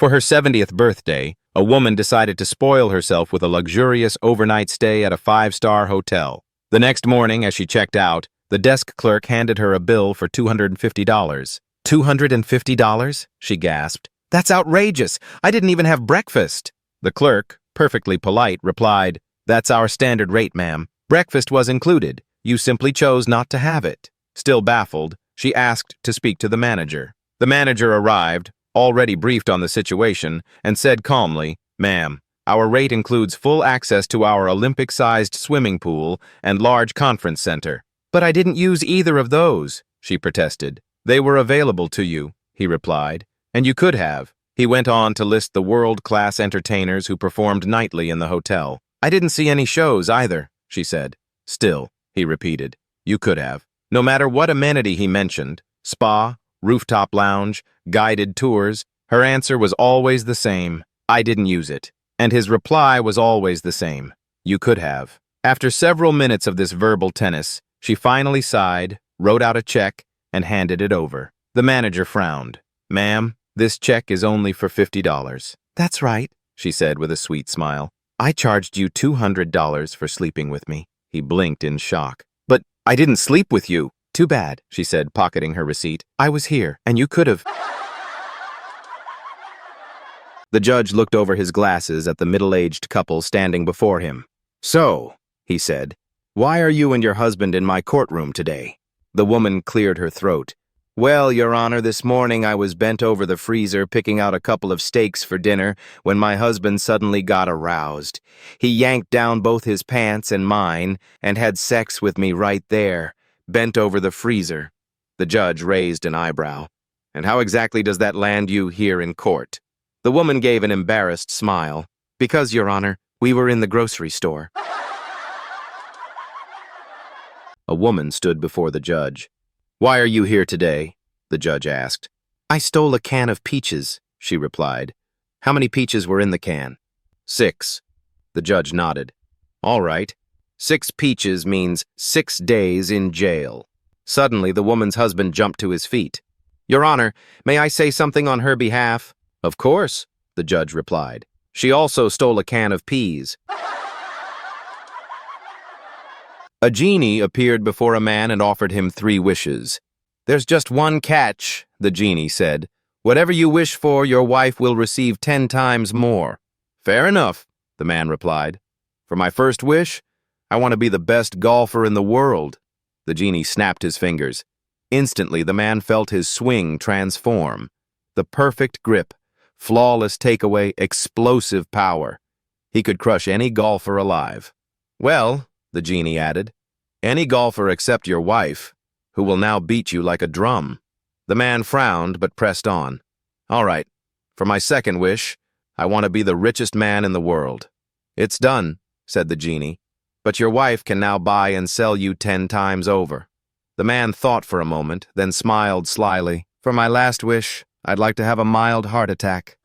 For her 70th birthday, a woman decided to spoil herself with a luxurious overnight stay at a five-star hotel. The next morning, as she checked out, the desk clerk handed her a bill for $250. $250? She gasped. That's outrageous! I didn't even have breakfast! The clerk, perfectly polite, replied, That's our standard rate, ma'am. Breakfast was included. You simply chose not to have it. Still baffled, she asked to speak to the manager. The manager arrived, already briefed on the situation, and said calmly, Ma'am, our rate includes full access to our Olympic-sized swimming pool and large conference center. But I didn't use either of those, she protested. They were available to you, he replied, and you could have. He went on to list the world-class entertainers who performed nightly in the hotel. I didn't see any shows either, she said. Still, he repeated, you could have. No matter what amenity he mentioned, spa, rooftop lounge, guided tours, her answer was always the same. I didn't use it. And his reply was always the same. You could have. After several minutes of this verbal tennis, she finally sighed, wrote out a check, and handed it over. The manager frowned. Ma'am, this check is only for $50. That's right, she said with a sweet smile. I charged you $200 for sleeping with me. He blinked in shock. But I didn't sleep with you. Too bad, she said, pocketing her receipt. I was here, and you could have. The judge looked over his glasses at the middle-aged couple standing before him. So, he said, why are you and your husband in my courtroom today? The woman cleared her throat. Well, Your Honor, this morning I was bent over the freezer picking out a couple of steaks for dinner when my husband suddenly got aroused. He yanked down both his pants and mine and had sex with me right there, bent over the freezer. The judge raised an eyebrow. And how exactly does that land you here in court? The woman gave an embarrassed smile. Because, Your Honor, we were in the grocery store. A woman stood before the judge. Why are you here today? The judge asked. I stole a can of peaches, she replied. How many peaches were in the can? 6. The judge nodded. All right. 6 peaches means 6 days in jail. Suddenly, the woman's husband jumped to his feet. Your Honor, may I say something on her behalf? Of course, the judge replied. She also stole a can of peas. A genie appeared before a man and offered him 3 wishes. There's just one catch, the genie said. Whatever you wish for, your wife will receive 10 times more. Fair enough, the man replied. For my first wish, I want to be the best golfer in the world. The genie snapped his fingers. Instantly, the man felt his swing transform. The perfect grip, flawless takeaway, explosive power. He could crush any golfer alive. Well, the genie added, any golfer except your wife, who will now beat you like a drum. The man frowned but pressed on. All right, for my second wish, I want to be the richest man in the world. It's done, said the genie, but your wife can now buy and sell you 10 times over. The man thought for a moment, then smiled slyly. For my last wish, I'd like to have a mild heart attack.